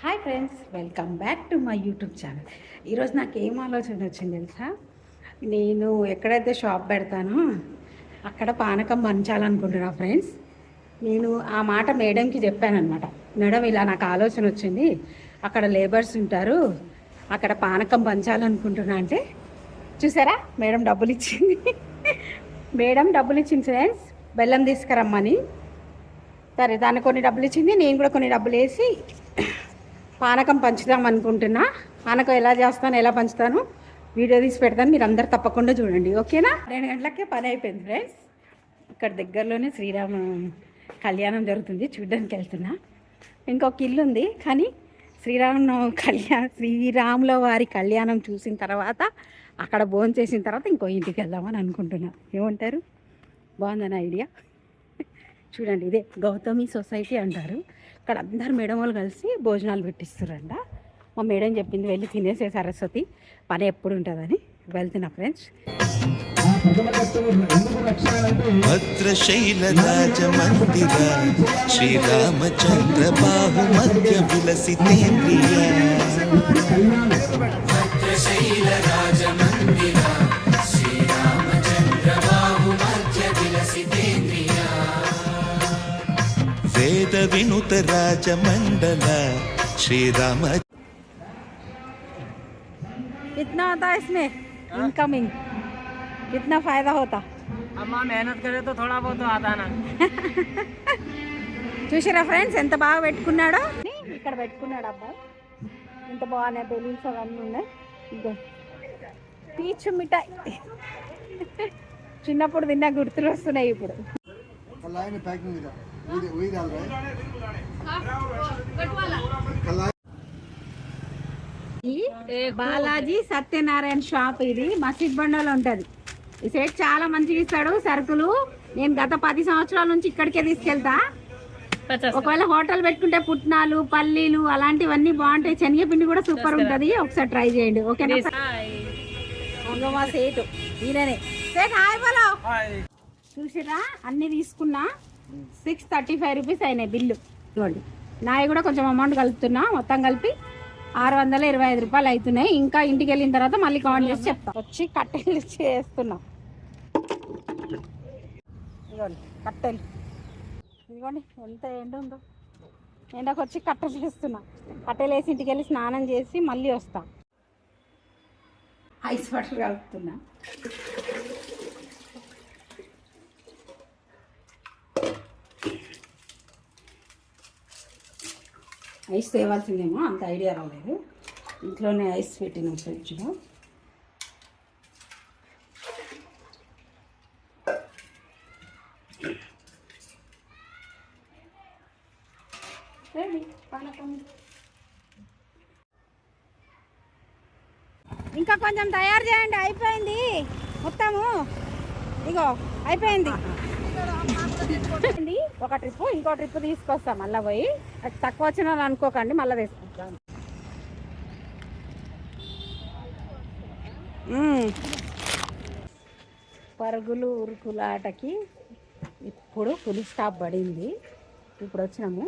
Hi friends, welcome back to my YouTube channel. ఈరోజు నాకు ఏం ఆలోచన వచ్చింది తెలుసా? నేను ఎక్కడైతే షాప్ పెడతానో అక్కడ పానకం పంచాలనుకుంటున్నా ఫ్రెండ్స్. నేను ఆ మాట మేడంకి చెప్పానమాట. మేడం, ఇలా నాకు ఆలోచన వచ్చింది, అక్కడ లేబర్స్ ఉంటారు, అక్కడ పానకం పంచాలనుకుంటున్నా అంటే చూసారా మేడం డబ్బులు ఇచ్చింది. మేడం డబ్బులు ఇచ్చింది ఫ్రెండ్స్, బెల్లం తీసుకురమ్మని. సరే, దాన్ని కొన్ని డబ్బులు ఇచ్చింది, నేను కూడా కొన్ని డబ్బులు వేసి పానకం పంచుదాం అనుకుంటున్నా. పానకం ఎలా చేస్తాను, ఎలా పంచుతాను వీడియో తీసి పెడతాను, మీరు అందరు తప్పకుండా చూడండి, ఓకేనా? 2 గంటలకే పని అయిపోయింది ఫ్రెండ్స్. ఇక్కడ దగ్గరలోనే శ్రీరామ కళ్యాణం జరుగుతుంది, చూడడానికి వెళ్తున్నా. ఇంకొక ఇల్లు ఉంది, కానీ శ్రీరాముల వారి కళ్యాణం చూసిన తర్వాత అక్కడ భోజనం చేసిన తర్వాత ఇంకో ఇంటికి వెళ్దామని అనుకుంటున్నా. ఏమంటారు? బాగుందని ఐడియా. చూడండి, ఇదే గౌతమి సొసైటీ అంటారు. ఇక్కడ అందరు మేడం వాళ్ళు కలిసి భోజనాలు పెట్టిస్తారంట. మా మేడం చెప్పింది, వెళ్ళి తినేసే సరస్వతి, పని ఎప్పుడు ఉంటుందని. వెళ్తున్నా ఫ్రెండ్స్. భద్రశైలరాజమందిర శ్రీరామచంద్ర బాహు మధ్య విలసితేంద్రియ वेद विनुत राजमंडल श्री राम. कितना होता है इसमें इनकमिंग? कितना फायदा होता? అమ్మా मेहनत करे तो थोड़ा बहुत तो आता ना. చూసారా ఫ్రెండ్స్ ఎంత బాగా పెట్టుకున్నాడో? ఇక్కడ పెట్టుకున్నాడు అబ్బాయి. ఎంత బాగున్నాయి బెలూన్స్ అవన్నీ ఉన్నాయి. ఇదో పీచు మిఠాయి, చిన్నప్పుడు తిన్నా గుర్తులు వస్తున్నాయి ఇప్పుడు. బాలాజీ సత్యనారాయణ షాప్, ఇది మసీద్ బండలో ఉంటుంది. ఈ సైడ్ చాలా మంచిగా ఇస్తాడు సరుకులు. నేను గత 10 సంవత్సరాల నుంచి ఇక్కడికే తీసుకెళ్తా. ఒకవేళ హోటల్ పెట్టుకుంటే పుట్నాలు, పల్లీలు అలాంటివన్నీ బాగుంటాయి. శనగపిండి కూడా సూపర్ ఉంటుంది, ఒకసారి ట్రై చేయండి, ఓకేనా? మా సేటు ఈయననే. సేట్ హాయ్ బోలో. చూసిరా, అన్ని తీసుకున్నా. 635 రూపీస్ అయినాయి బిల్లు. ఇవ్వండి, నాయి కూడా కొంచెం అమౌంట్ కలుపుతున్నా. మొత్తం కలిపి 625 రూపాయలు అవుతున్నాయి. ఇంకా ఇంటికి వెళ్ళిన తర్వాత మళ్ళీ కౌంట్ చేసి చెప్తా. వచ్చి కట్టెలు చేస్తున్నా. ఇదిగోండి కట్టెలు, ఇదిగోండి ఎంత ఎండ ఉందో. ఎండకు వచ్చి కట్టెలు చేస్తున్నా. కట్టెలు వేసి ఇంటికి వెళ్ళి స్నానం చేసి మళ్ళీ వస్తా. ఐస్ వాటర్ కలుపుతున్నా. ఐస్ తేవాల్సిందేమో, అంత ఐడియా రాలేదు. ఇంట్లోనే ఐస్ పెట్టిన ఫ్రిడ్జ్లో. ఇంకా కొంచెం తయారు చేయండి, అయిపోయింది మొత్తము. ఇగో అయిపోయింది. ఒక ట్రిప్, ఇంకో ట్రిప్ తీసుకొస్తాం మళ్ళీ పోయి. అది తక్కువ వచ్చిన అనుకోకండి, మళ్ళీ తీసుకొస్తాం. పరుగులు ఉరుకులాటకి ఇప్పుడు ఫుల్ స్టాప్ పడింది. ఇప్పుడు వచ్చినాము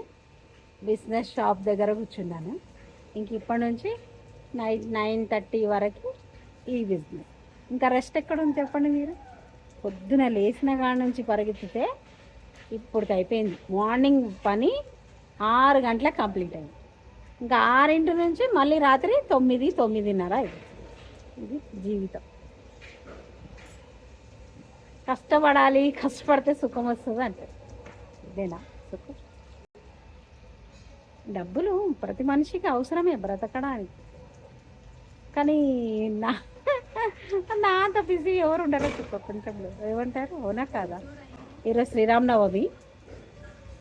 బిజినెస్ షాప్ దగ్గర కూర్చున్నాను. ఇంక ఇప్పటి నుంచి 9:30 వరకు ఈ బిజినెస్. ఇంకా రెస్ట్ ఎక్కడ ఉంది చెప్పండి మీరు? పొద్దున లేచిన కాడ నుంచి పరిగెత్తితే ఇప్పటికి అయిపోయింది. మార్నింగ్ పని 6 గంటలకు కంప్లీట్ అయింది. ఇంకా 6 నుంచి మళ్ళీ రాత్రి 9, 9:30 అయిపోయింది. ఇది జీవితం. కష్టపడాలి, కష్టపడితే సుఖం వస్తుంది అంటే ఇదేనా సుఖం? డబ్బులు ప్రతి మనిషికి అవసరమే బ్రతకడానికి. కానీ నా అంత బిజీ ఎవరు ఉండరు ప్రపంచంలో, ఏమంటారు? అవునా కాదా? ఈరోజు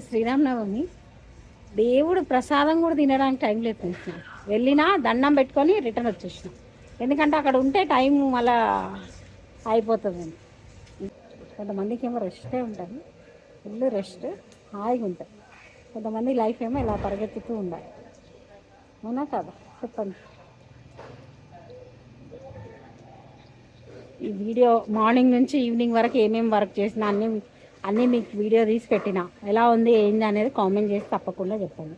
శ్రీరామనవమి. దేవుడు ప్రసాదం కూడా తినడానికి టైం లేదు. వెళ్ళినా దండం పెట్టుకొని రిటర్న్ వచ్చేసిన. ఎందుకంటే అక్కడ ఉంటే టైం మళ్ళా అయిపోతుందని. కొంతమందికి ఏమో రెస్టే ఉంటుంది, ఫుల్ రెస్ట్, హాయిగా ఉంటుంది. కొంతమంది లైఫ్ ఏమో ఇలా పరిగెత్తుతూ ఉండాలి. అవునా కాదా? చెప్పండి. ఈ వీడియో మార్నింగ్ నుంచి ఈవినింగ్ వరకు ఏమేమి వర్క్ చేసినా అన్నీ మీకు వీడియో తీసి పెట్టినా. ఎలా ఉంది ఏంది అనేది కామెంట్ చేసి తప్పకుండా చెప్పండి,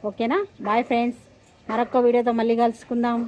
ఓకేనా? Bye friends. మరొక వీడియోతో మళ్ళీ కలుసుకుందాం.